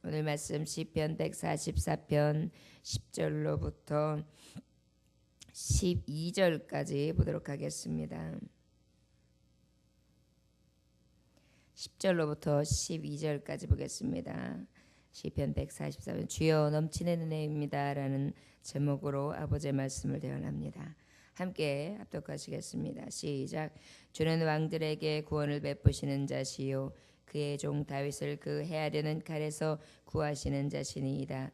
오늘 말씀 시편 144편 10절로부터 12절까지 보도록 하겠습니다. 10절로부터 12절까지 보겠습니다. 시편 144편 주여 넘치는 은혜입니다 라는 제목으로 아버지의 말씀을 대언합니다. 함께 합독하시겠습니다. 시작. 주는 왕들에게 구원을 베푸시는 자시요 그의 종 다윗을 그 해하려는 칼에서 구하시는 자시니이다.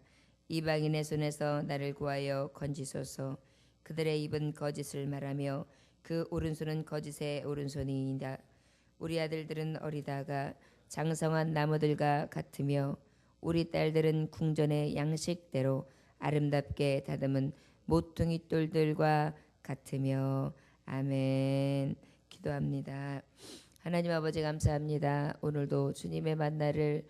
이방인의 손에서 나를 구하여 건지소서. 그들의 입은 거짓을 말하며 그 오른손은 거짓의 오른손이이다. 우리 아들들은 어리다가 장성한 나무들과 같으며 우리 딸들은 궁전의 양식대로 아름답게 다듬은 모퉁이 돌들과 같으며. 아멘. 기도합니다. 하나님 아버지 감사합니다. 오늘도 주님의 만나를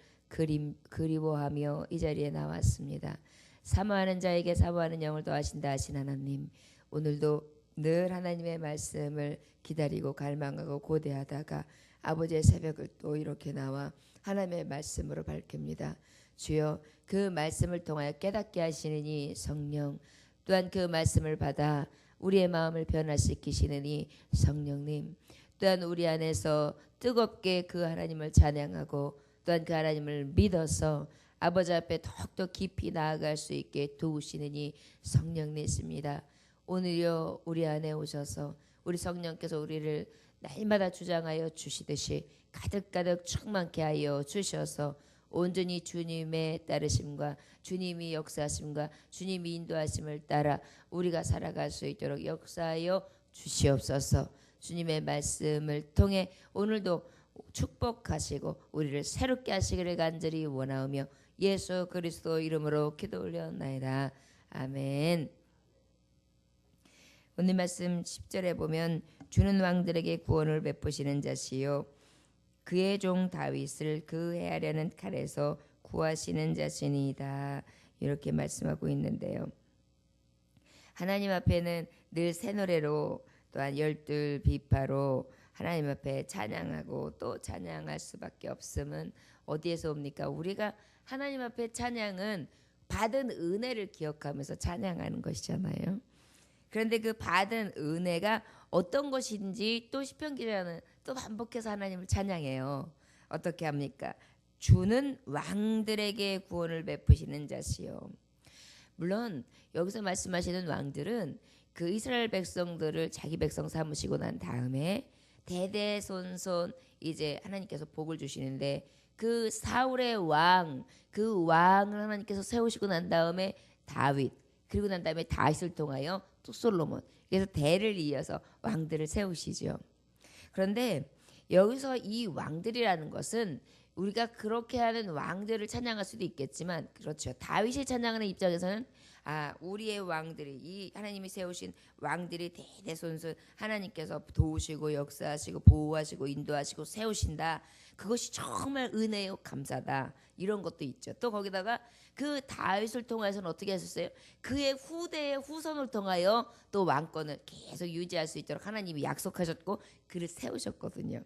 그리워하며 이 자리에 나왔습니다. 사모하는 자에게 사모하는 영을 더하신다 하신 하나님, 오늘도 늘 하나님의 말씀을 기다리고 갈망하고 고대하다가 아버지의 새벽을 또 이렇게 나와 하나님의 말씀으로 밝힙니다. 주여, 그 말씀을 통하여 깨닫게 하시느니 성령, 또한 그 말씀을 받아 우리의 마음을 변화시키시느니 성령님, 또한 우리 안에서 뜨겁게 그 하나님을 찬양하고 또한 그 하나님을 믿어서 아버지 앞에 더욱더 깊이 나아갈 수 있게 도우시느니 성령님이십니다. 오늘요 우리 안에 오셔서 우리 성령께서 우리를 날마다 주장하여 주시듯이 가득가득 충만케 하여 주셔서 온전히 주님의 따르심과 주님이 역사하심과 주님이 인도하심을 따라 우리가 살아갈 수 있도록 역사하여 주시옵소서. 주님의 말씀을 통해 오늘도 축복하시고 우리를 새롭게 하시기를 간절히 원하오며 예수 그리스도 이름으로 기도 올려옵나이다. 아멘. 오늘 말씀 10절에 보면 주는 왕들에게 구원을 베푸시는 자시요 그의 종 다윗을 그 해하려는 칼에서 구하시는 자시니이다. 이렇게 말씀하고 있는데요. 하나님 앞에는 늘 새 노래로 또한 열둘 비파로 하나님 앞에 찬양하고 또 찬양할 수밖에 없음은 어디에서 옵니까? 우리가 하나님 앞에 찬양은 받은 은혜를 기억하면서 찬양하는 것이잖아요. 그런데 그 받은 은혜가 어떤 것인지 또 시편 기자는 또 반복해서 하나님을 찬양해요. 어떻게 합니까? 주는 왕들에게 구원을 베푸시는 자시요. 물론 여기서 말씀하시는 왕들은 그 이스라엘 백성들을 자기 백성 삼으시고 난 다음에 대대손손 이제 하나님께서 복을 주시는데 그 사울의 왕, 그 왕을 하나님께서 세우시고 난 다음에 다윗, 그리고 난 다음에 다윗을 통하여 또 솔로몬, 그래서 대를 이어서 왕들을 세우시죠. 그런데 여기서 이 왕들이라는 것은 우리가 그렇게 하는 왕들을 찬양할 수도 있겠지만, 그렇죠, 다윗이 찬양하는 입장에서는 우리의 왕들이, 이 하나님이 세우신 왕들이 대대손손 하나님께서 도우시고 역사하시고 보호하시고 인도하시고 세우신다. 그것이 정말 은혜요 감사다. 이런 것도 있죠. 또 거기다가 그 다윗을 통해서는 어떻게 하셨어요? 그의 후대의 후손을 통하여 또 왕권을 계속 유지할 수 있도록 하나님이 약속하셨고 그를 세우셨거든요.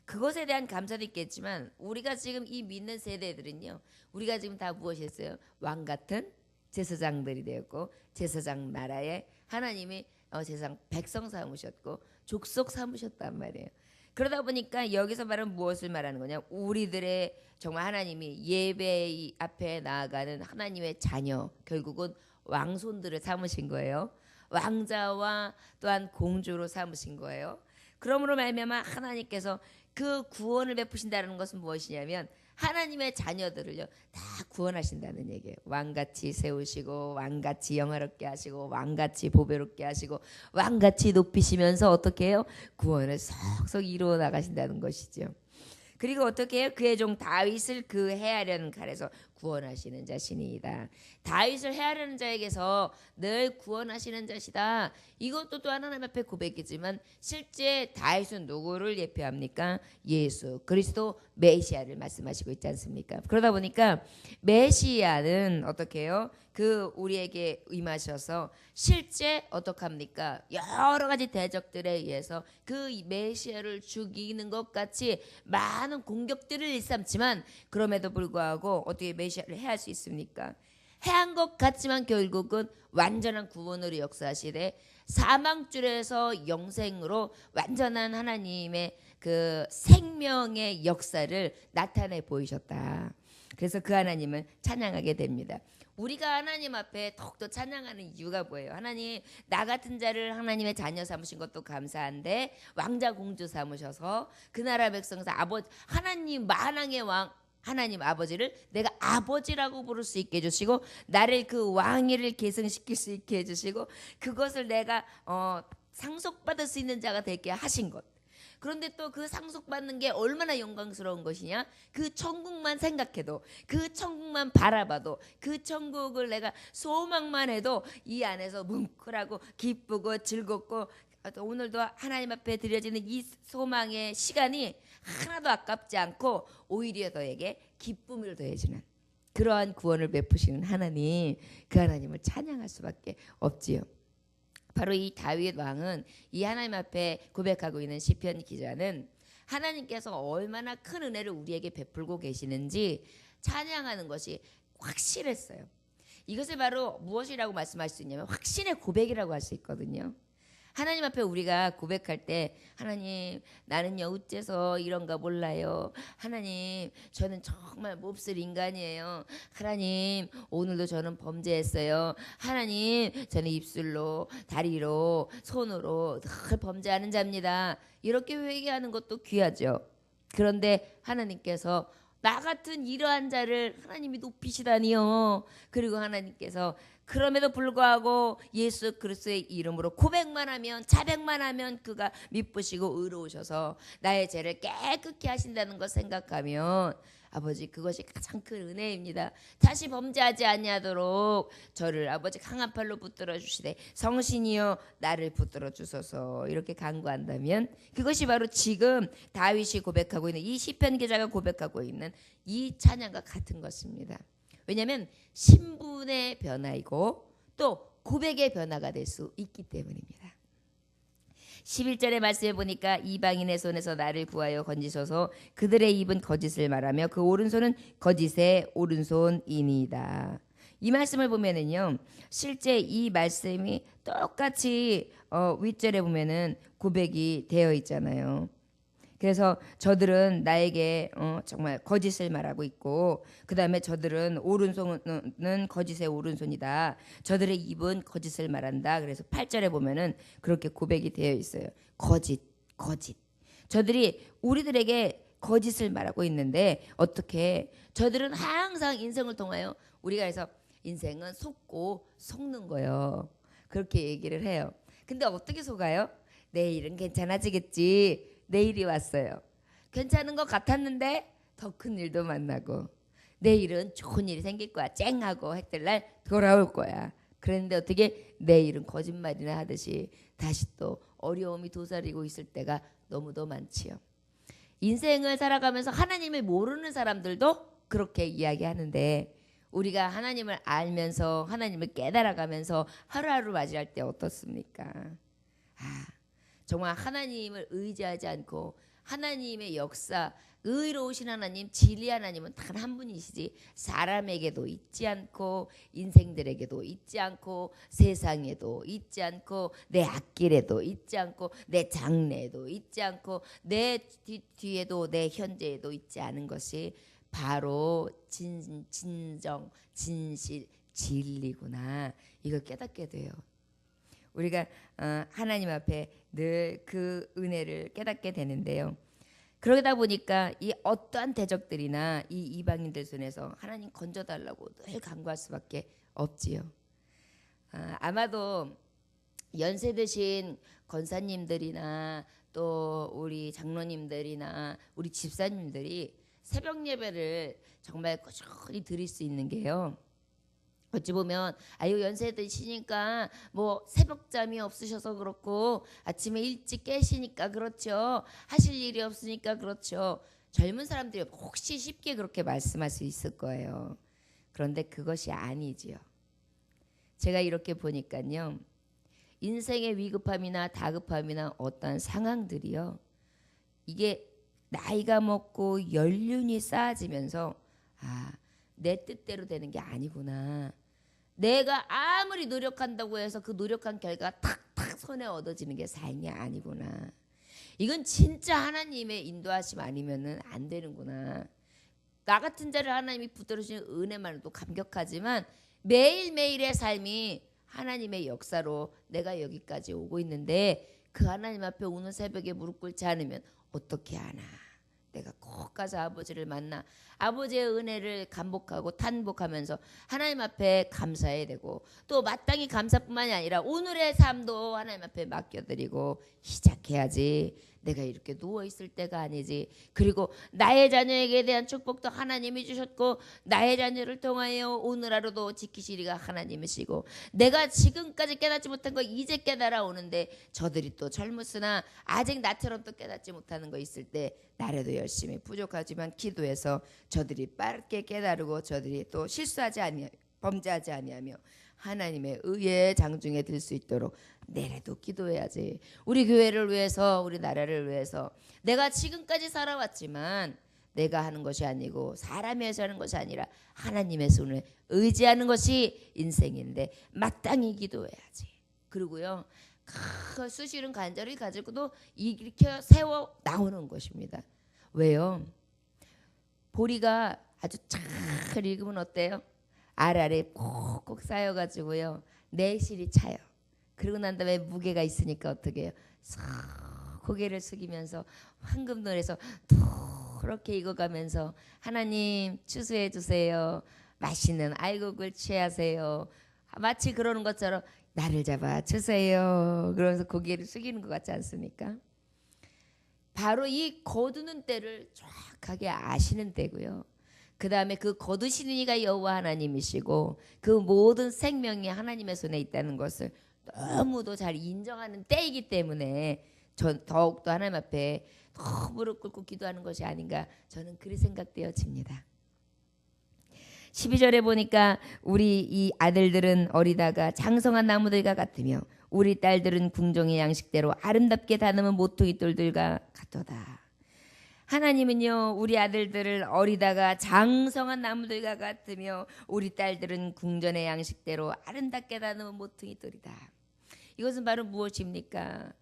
그것에 대한 감사도 있겠지만 우리가 지금 이 믿는 세대들은요, 우리가 지금 다 무엇이 했어요? 왕 같은 제사장들이 되었고, 제사장 나라에 하나님이 제사장 백성 삼으셨고 족속 삼으셨단 말이에요. 그러다 보니까 여기서 말은 무엇을 말하는 거냐? 우리들의 정말 하나님이 예배 앞에 나아가는 하나님의 자녀, 결국은 왕손들을 삼으신 거예요. 왕자와 또한 공주로 삼으신 거예요. 그러므로 말미암아 하나님께서 그 구원을 베푸신다는 것은 무엇이냐면 하나님의 자녀들을요 다 구원하신다는 얘기예요. 왕같이 세우시고 왕같이 영화롭게 하시고 왕같이 보배롭게 하시고 왕같이 높이시면서 어떻게 해요? 구원을 속속 이루어 나가신다는 것이죠. 그리고 어떻게 해요? 그의 종 다윗을 그 해하려는 칼에서 구원하시는 자신이다. 다윗을 해하려는 자에게서 늘 구원하시는 자시다. 이것도 또 하나님 앞에 고백이지만 실제 다윗은 누구를 예표합니까? 예수 그리스도 메시아를 말씀하시고 있지 않습니까? 그러다 보니까 메시아는 어떻게 해요? 그 우리에게 임하셔서 실제 어떡합니까? 여러 가지 대적들에 의해서 그 메시아를 죽이는 것 같이 많은 공격들을 일삼지만 그럼에도 불구하고 어떻게 메시아를 해할 수 있습니까? 해한 것 같지만 결국은 완전한 구원으로 역사하시되 사망줄에서 영생으로 완전한 하나님의 그 생명의 역사를 나타내 보이셨다. 그래서 그 하나님을 찬양하게 됩니다. 우리가 하나님 앞에 더욱더 찬양하는 이유가 뭐예요? 하나님, 나 같은 자를 하나님의 자녀 삼으신 것도 감사한데 왕자 공주 삼으셔서 그 나라 백성사 하나님 만왕의 왕 하나님 아버지를 내가 아버지라고 부를 수 있게 해주시고 나를 그 왕위를 계승시킬 수 있게 해주시고 그것을 내가 상속받을 수 있는 자가 되게 하신 것. 그런데 또 그 상속받는 게 얼마나 영광스러운 것이냐? 그 천국만 생각해도, 그 천국만 바라봐도, 그 천국을 내가 소망만 해도 이 안에서 뭉클하고 기쁘고 즐겁고 오늘도 하나님 앞에 드려지는 이 소망의 시간이 하나도 아깝지 않고 오히려 너에게 기쁨을 더해주는 그러한 구원을 베푸시는 하나님, 그 하나님을 찬양할 수밖에 없지요. 바로 이 다윗 왕은 이 하나님 앞에 고백하고 있는 시편 기자는 하나님께서 얼마나 큰 은혜를 우리에게 베풀고 계시는지 찬양하는 것이 확실했어요. 이것을 바로 무엇이라고 말씀할 수 있냐면 확신의 고백이라고 할 수 있거든요. 하나님 앞에 우리가 고백할 때 하나님 나는요 어째서 이런가 몰라요. 하나님 저는 정말 몹쓸 인간이에요. 하나님 오늘도 저는 범죄했어요. 하나님 저는 입술로 다리로 손으로 늘 범죄하는 자입니다. 이렇게 회개하는 것도 귀하죠. 그런데 하나님께서 나 같은 이러한 자를 하나님이 높이시다니요. 그리고 하나님께서 그럼에도 불구하고 예수 그리스도의 이름으로 고백만 하면 자백만 하면 그가 미쁘시고 의로우셔서 나의 죄를 깨끗게 하신다는 것 생각하면 아버지 그것이 가장 큰 은혜입니다. 다시 범죄하지 아니하도록 저를 아버지 강한 팔로 붙들어 주시되 성신이여 나를 붙들어 주소서 이렇게 간구한다면 그것이 바로 지금 다윗이 고백하고 있는 이 시편 기자가 고백하고 있는 이 찬양과 같은 것입니다. 왜냐하면 신분의 변화이고 또 고백의 변화가 될 수 있기 때문입니다. 11절의 말씀에 보니까 이방인의 손에서 나를 구하여 건지셔서 그들의 입은 거짓을 말하며 그 오른손은 거짓의 오른손이니이다. 이 말씀을 보면은요 실제 이 말씀이 똑같이 윗절에 보면은 고백이 되어 있잖아요. 그래서 저들은 나에게 정말 거짓을 말하고 있고 그 다음에 저들은 오른손은 거짓의 오른손이다. 저들의 입은 거짓을 말한다. 그래서 8절에 보면은 그렇게 고백이 되어 있어요. 거짓. 저들이 우리들에게 거짓을 말하고 있는데 어떻게 저들은 항상 인생을 통하여 우리가 해서 인생은 속고 속는 거예요. 그렇게 얘기를 해요. 근데 어떻게 속아요? 내일은 괜찮아지겠지. 내일이 왔어요. 괜찮은 것 같았는데 더 큰 일도 만나고 내일은 좋은 일이 생길 거야. 쨍하고 해뜰 날 돌아올 거야. 그런데 어떻게 내일은 거짓말이나 하듯이 다시 또 어려움이 도사리고 있을 때가 너무도 많지요. 인생을 살아가면서 하나님을 모르는 사람들도 그렇게 이야기하는데 우리가 하나님을 알면서 하나님을 깨달아가면서 하루하루 맞이할 때 어떻습니까? 정말 하나님을 의지하지 않고 하나님의 역사, 의로우신 하나님, 진리 하나님은 단 한 분이시지 사람에게도 있지 않고 인생들에게도 있지 않고 세상에도 있지 않고 내 앞길에도 있지 않고 내 장래에도 있지 않고 내 뒤에도 내 현재에도 있지 않은 것이 바로 진정, 진실, 진리구나. 이걸 깨닫게 돼요. 우리가 하나님 앞에 늘 그 은혜를 깨닫게 되는데요. 그러다 보니까 이 어떠한 대적들이나 이 이방인들 손에서 하나님 건져달라고 늘 간구할 수밖에 없지요. 아마도 연세 드신 권사님들이나 또 우리 장로님들이나 우리 집사님들이 새벽 예배를 정말 꾸준히 드릴 수 있는 게요. 어찌 보면 아유 연세 드시니까 뭐 새벽잠이 없으셔서 그렇고 아침에 일찍 깨시니까 그렇죠. 하실 일이 없으니까 그렇죠. 젊은 사람들이 혹시 쉽게 그렇게 말씀할 수 있을 거예요. 그런데 그것이 아니지요. 제가 이렇게 보니까요. 인생의 위급함이나 다급함이나 어떠한 상황들이요. 이게 나이가 먹고 연륜이 쌓아지면서 내 뜻대로 되는 게 아니구나. 내가 아무리 노력한다고 해서 그 노력한 결과가 탁탁 손에 얻어지는 게 삶이 아니구나. 이건 진짜 하나님의 인도하심 아니면은 안 되는구나. 나 같은 자를 하나님이 붙들어주시는 은혜만으로도 감격하지만 매일매일의 삶이 하나님의 역사로 내가 여기까지 오고 있는데 그 하나님 앞에 오늘 새벽에 무릎 꿇지 않으면 어떻게 하나. 내가 꼭 가서 아버지를 만나 아버지의 은혜를 감복하고 탄복하면서 하나님 앞에 감사해야 되고 또 마땅히 감사뿐만이 아니라 오늘의 삶도 하나님 앞에 맡겨드리고 시작해야지. 내가 이렇게 누워있을 때가 아니지. 그리고 나의 자녀에게 대한 축복도 하나님이 주셨고 나의 자녀를 통하여 오늘 하루도 지키시리가 하나님이시고 내가 지금까지 깨닫지 못한 거 이제 깨달아 오는데 저들이 또 젊었으나 아직 나처럼 또 깨닫지 못하는 거 있을 때 나라도 열심히 부족하지만 기도해서 저들이 빠르게 깨달고 저들이 또 실수하지 아니하며 범죄하지 아니하며 하나님의 의의 장중에 들 수 있도록 내래도 기도해야지. 우리 교회를 위해서 우리 나라를 위해서 내가 지금까지 살아왔지만 내가 하는 것이 아니고 사람이 해서 하는 것이 아니라 하나님의 손을 의지하는 것이 인생인데 마땅히 기도해야지. 그리고요 그 수시는 간절히 가지고도 일으켜 세워 나오는 것입니다. 왜요? 보리가 아주 잘 익으면 어때요? 알알에 콕콕 쌓여가지고요 내실이 차요. 그러고 난 다음에 무게가 있으니까 어떻게 해요? 싹 고개를 숙이면서 황금노래에서 그렇게 익어가면서 하나님 추수해 주세요. 맛있는 알곡을 취하세요. 마치 그러는 것처럼 나를 잡아 주세요. 그러면서 고개를 숙이는 것 같지 않습니까? 바로 이 거두는 때를 정확하게 아시는 때고요. 그 다음에 그 거두시는 이가 여호와 하나님이시고 그 모든 생명이 하나님의 손에 있다는 것을 너무도 잘 인정하는 때이기 때문에 전 더욱더 하나님 앞에 더 무릎 꿇고 기도하는 것이 아닌가 저는 그리 생각되어집니다. 12절에 보니까 우리 이 아들들은 어리다가 장성한 나무들과 같으며 우리 딸들은 궁정의 양식대로 아름답게 다듬은 모퉁이 돌들과 같도다. 하나님은요 우리 아들들을 어리다가 장성한 나무들과 같으며 우리 딸들은 궁전의 양식대로 아름답게 다듬은 모퉁이 돌이다. 이것은 바로 무엇입니까?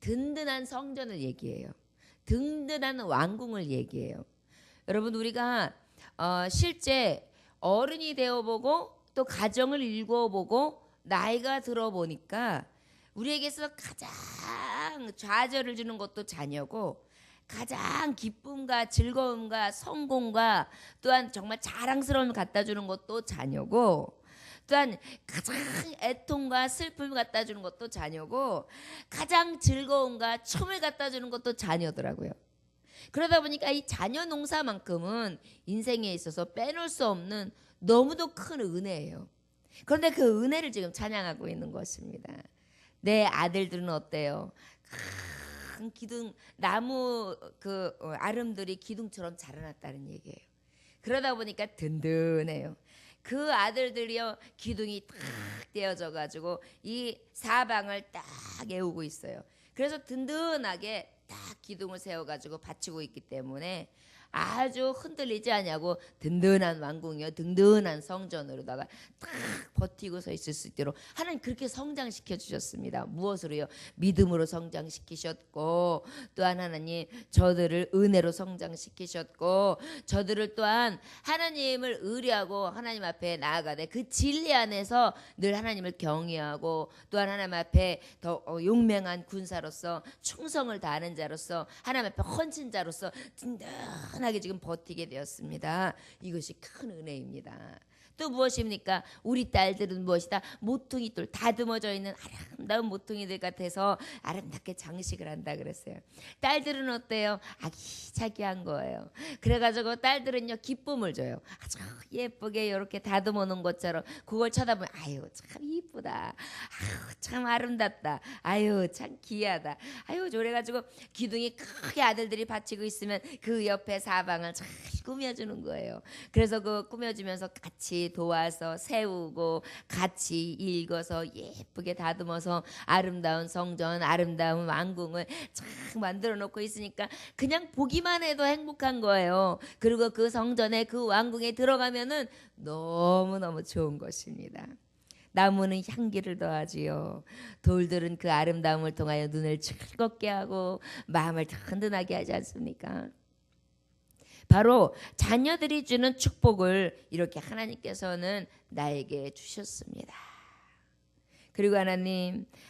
든든한 성전을 얘기해요. 든든한 왕궁을 얘기해요. 여러분 우리가 실제 어른이 되어보고 또 가정을 일궈보고 나이가 들어보니까 우리에게서 가장 좌절을 주는 것도 자녀고 가장 기쁨과 즐거움과 성공과 또한 정말 자랑스러움을 갖다 주는 것도 자녀고 또한 가장 애통과 슬픔을 갖다 주는 것도 자녀고 가장 즐거움과 춤을 갖다 주는 것도 자녀더라고요. 그러다 보니까 이 자녀 농사만큼은 인생에 있어서 빼놓을 수 없는 너무도 큰 은혜예요. 그런데 그 은혜를 지금 찬양하고 있는 것입니다. 내 아들들은 어때요? 큰 기둥 나무 아름들이 기둥처럼 자라났다는 얘기예요. 그러다 보니까 든든해요. 그 아들들이요 기둥이 딱 떼어져 가지고 이 사방을 딱 에우고 있어요. 그래서 든든하게 딱 기둥을 세워 가지고 받치고 있기 때문에 아주 흔들리지 않냐고 든든한 왕궁이요 든든한 성전으로다가 딱 버티고 서 있을 수 있도록 하나님 그렇게 성장시켜 주셨습니다. 무엇으로요? 믿음으로 성장시키셨고 또한 하나님 저들을 은혜로 성장시키셨고 저들을 또한 하나님을 의뢰하고 하나님 앞에 나아가되 그 진리 안에서 늘 하나님을 경외하고 또한 하나님 앞에 더 용맹한 군사로서 충성을 다하는 자로서 하나님 앞에 헌신 자로서 든든하게 지금 버티게 되었습니다. 이것이 큰 은혜입니다. 또 무엇입니까? 우리 딸들은 무엇이다? 모퉁이 돌 다듬어져 있는 아름다운 모퉁이들 같아서 아름답게 장식을 한다 그랬어요. 딸들은 어때요? 아기자기한 거예요. 그래가지고 딸들은요 기쁨을 줘요. 아주 예쁘게 이렇게 다듬어 놓은 것처럼 그걸 쳐다보면 아유 참 이쁘다. 아유 참 아름답다. 아유 참 귀하다. 아유 저래가지고 기둥이 크게 아들들이 받치고 있으면 그 옆에 사방을 잘 꾸며주는 거예요. 그래서 그 꾸며주면서 같이 도와서 세우고 같이 읽어서 예쁘게 다듬어서 아름다운 성전, 아름다운 왕궁을 쫙 만들어 놓고 있으니까 그냥 보기만 해도 행복한 거예요. 그리고 그 성전에 그 왕궁에 들어가면은 너무너무 좋은 것입니다. 나무는 향기를 더하지요. 돌들은 그 아름다움을 통하여 눈을 즐겁게 하고 마음을 든든하게 하지 않습니까? 바로 자녀들이 주는 축복을 이렇게 하나님께서는 나에게 주셨습니다. 그리고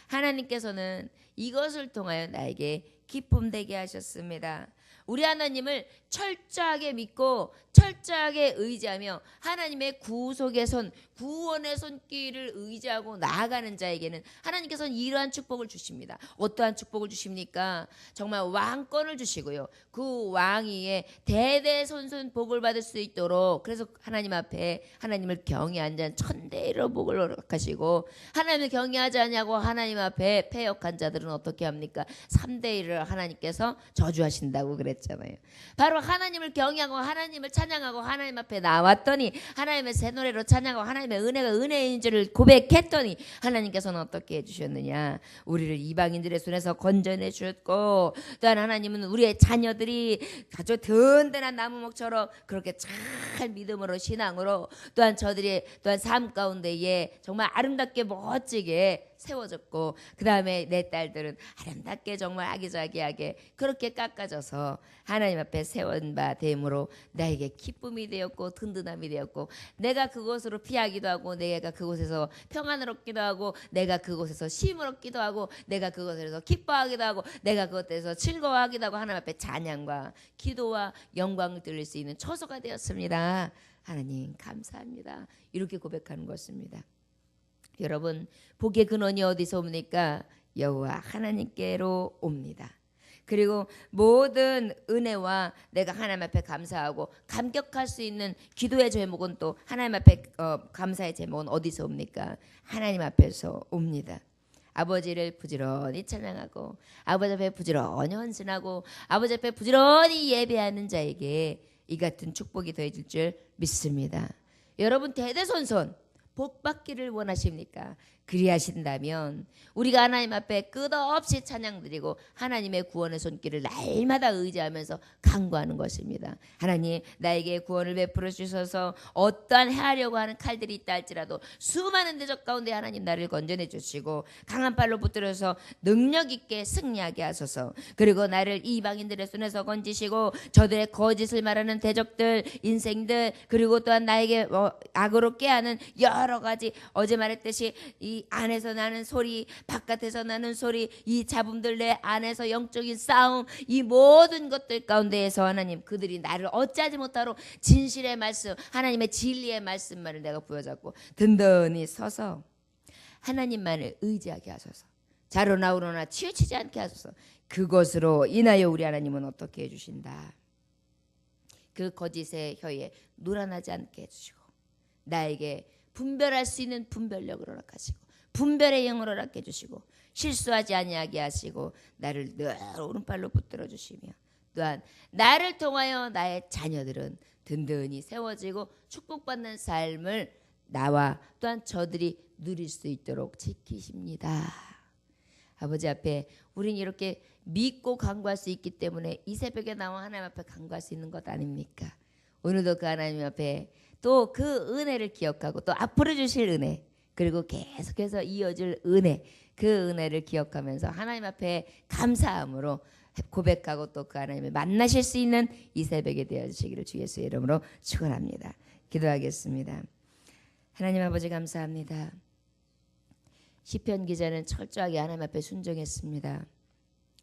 하나님께서는 이것을 통하여 나에게 기쁨 되게 하셨습니다. 우리 하나님을 철저하게 믿고 철저하게 의지하며 하나님의 구속의 손, 구원의 손길을 의지하고 나아가는 자에게는 하나님께서는 이러한 축복을 주십니다. 어떠한 축복을 주십니까? 정말 왕권을 주시고요. 그 왕위에 대대손손 복을 받을 수 있도록, 그래서 하나님 앞에 하나님을 경외한 자는 천대로 복을 허락하시고, 하나님을 경외하지 않냐고 하나님 앞에 패역한 자들은 어떻게 합니까? 3대1을 하나님께서 저주하신다고 그랬잖아요. 바로 하나님을 경외하고 하나님을 찬양하고 하나님 앞에 나왔더니, 하나님의 새 노래로 찬양하고 하나님의 은혜가 은혜인 줄을 고백했더니 하나님께서는 어떻게 해주셨느냐? 우리를 이방인들의 손에서 건져내 주셨고, 또한 하나님은 우리의 자녀들이 아주 든든한 나무목처럼 그렇게 잘 믿음으로 신앙으로 또한 저들이 또한 삶 가운데에 정말 아름답게 멋지게 세워졌고, 그 다음에 내 딸들은 아름답게 정말 아기자기하게 그렇게 깎아져서 하나님 앞에 세운 바 됨으로 나에게 기쁨이 되었고 든든함이 되었고, 내가 그곳으로 피하기도 하고 내가 그곳에서 평안을 얻기도 하고 내가 그곳에서 쉼을 얻기도 하고 내가 그곳에서 기뻐하기도 하고 내가 그곳에서 즐거워하기도 하고 하나님 앞에 찬양과 기도와 영광을 드릴 수 있는 처소가 되었습니다. 하나님 감사합니다. 이렇게 고백하는 것입니다. 여러분, 복의 근원이 어디서 옵니까? 여호와 하나님께로 옵니다. 그리고 모든 은혜와 내가 하나님 앞에 감사하고 감격할 수 있는 기도의 제목은 또 하나님 앞에 감사의 제목은 어디서 옵니까? 하나님 앞에서 옵니다. 아버지를 부지런히 찬양하고 아버지 앞에 부지런히 헌신하고 아버지 앞에 부지런히 예배하는 자에게 이 같은 축복이 더해질 줄 믿습니다. 여러분, 대대손손 복 받기를 원하십니까? 그리하신다면 우리가 하나님 앞에 끝없이 찬양드리고 하나님의 구원의 손길을 날마다 의지하면서 간구하는 것입니다. 하나님, 나에게 구원을 베풀어 주셔서 어떠한 해하려고 하는 칼들이 있다 할지라도 수많은 대적 가운데 하나님 나를 건져내 주시고 강한 팔로 붙들어서 능력 있게 승리하게 하소서. 그리고 나를 이방인들의 손에서 건지시고 저들의 거짓을 말하는 대적들, 인생들, 그리고 또한 나에게 악으로 꾀하는 여러 가지, 어제 말했듯이 이 안에서 나는 소리, 바깥에서 나는 소리, 이 잡음들, 내 안에서 영적인 싸움, 이 모든 것들 가운데에서 하나님, 그들이 나를 어찌하지 못하러 진실의 말씀, 하나님의 진리의 말씀만을 내가 부여잡고 든든히 서서 하나님만을 의지하게 하소서. 자로나 우로나 치우치지 않게 하소서. 그것으로 인하여 우리 하나님은 어떻게 해주신다? 그 거짓의 혀에 놀아나지 않게 해주시고 나에게 분별할 수 있는 분별력을 허락하시고 분별의 영을 허락해 주시고 실수하지 아니하게 하시고 나를 늘 오른팔로 붙들어 주시며 또한 나를 통하여 나의 자녀들은 든든히 세워지고 축복받는 삶을 나와 또한 저들이 누릴 수 있도록 지키십니다. 아버지 앞에 우린 이렇게 믿고 간구할 수 있기 때문에 이 새벽에 나와 하나님 앞에 간구할 수 있는 것 아닙니까? 오늘도 그 하나님 앞에 또 그 은혜를 기억하고 또 앞으로 주실 은혜, 그리고 계속해서 이어질 은혜, 그 은혜를 기억하면서 하나님 앞에 감사함으로 고백하고 또 그 하나님을 만나실 수 있는 이 새벽이 되어주시기를 주 예수의 이름으로 축원합니다. 기도하겠습니다. 하나님 아버지 감사합니다. 시편 기자는 철저하게 하나님 앞에 순종했습니다.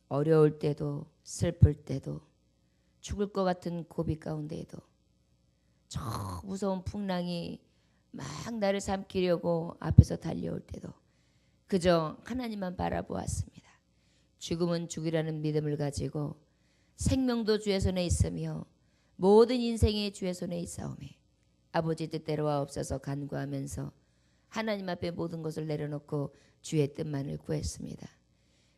어려울 때도 슬플 때도 죽을 것 같은 고비 가운데에도 저 무서운 풍랑이 막 나를 삼키려고 앞에서 달려올 때도 그저 하나님만 바라보았습니다. 죽음은 죽이라는 믿음을 가지고 생명도 주의 손에 있으며 모든 인생이 주의 손에 있사오매 아버지 뜻대로와 없어서 간구하면서 하나님 앞에 모든 것을 내려놓고 주의 뜻만을 구했습니다.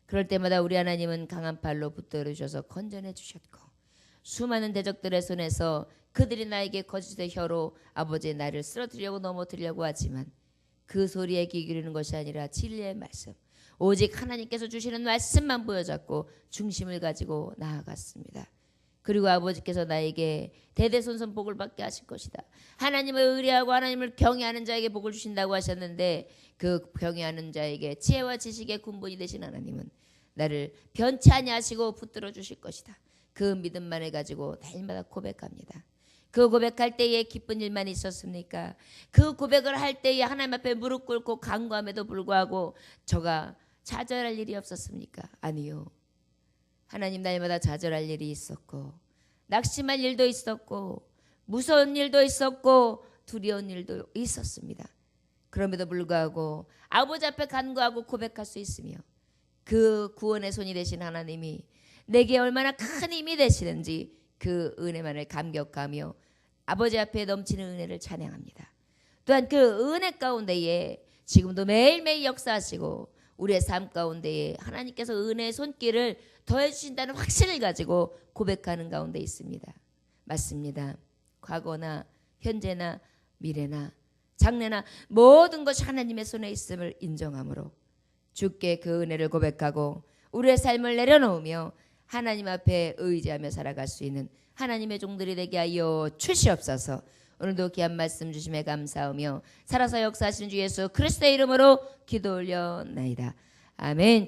그럴 때마다 우리 하나님은 강한 팔로 붙들어 주셔서 건져내 주셨고 수많은 대적들의 손에서 그들이 나에게 거짓의 혀로 아버지의 나를 쓰러뜨리려고 넘어뜨리려고 하지만 그 소리에 귀 기울이는 것이 아니라 진리의 말씀, 오직 하나님께서 주시는 말씀만 보여잡고 중심을 가지고 나아갔습니다. 그리고 아버지께서 나에게 대대손손 복을 받게 하실 것이다. 하나님을 의뢰하고 하나님을 경외하는 자에게 복을 주신다고 하셨는데 그 경외하는 자에게 지혜와 지식의 군본이 되신 하나님은 나를 변치 아니하시고 붙들어 주실 것이다. 그 믿음만 해가지고 날마다 고백합니다. 그 고백할 때에 기쁜 일만 있었습니까? 그 고백을 할 때에 하나님 앞에 무릎 꿇고 간구함에도 불구하고 저가 좌절할 일이 없었습니까? 아니요. 하나님 날마다 좌절할 일이 있었고 낙심할 일도 있었고 무서운 일도 있었고 두려운 일도 있었습니다. 그럼에도 불구하고 아버지 앞에 간구하고 고백할 수 있으며 그 구원의 손이 되신 하나님이 내게 얼마나 큰 힘이 되시는지 그 은혜만을 감격하며 아버지 앞에 넘치는 은혜를 찬양합니다. 또한 그 은혜 가운데에 지금도 매일매일 역사하시고 우리의 삶 가운데에 하나님께서 은혜의 손길을 더해 주신다는 확신을 가지고 고백하는 가운데 있습니다. 맞습니다. 과거나 현재나 미래나 장래나 모든 것이 하나님의 손에 있음을 인정하므로 주께 그 은혜를 고백하고 우리의 삶을 내려놓으며 하나님 앞에 의지하며 살아갈 수 있는 하나님의 종들이 되게 하여 주시옵소서. 오늘도 귀한 말씀 주심에 감사하며 살아서 역사하시는 주 예수 그리스도의 이름으로 기도 올려나이다. 아멘.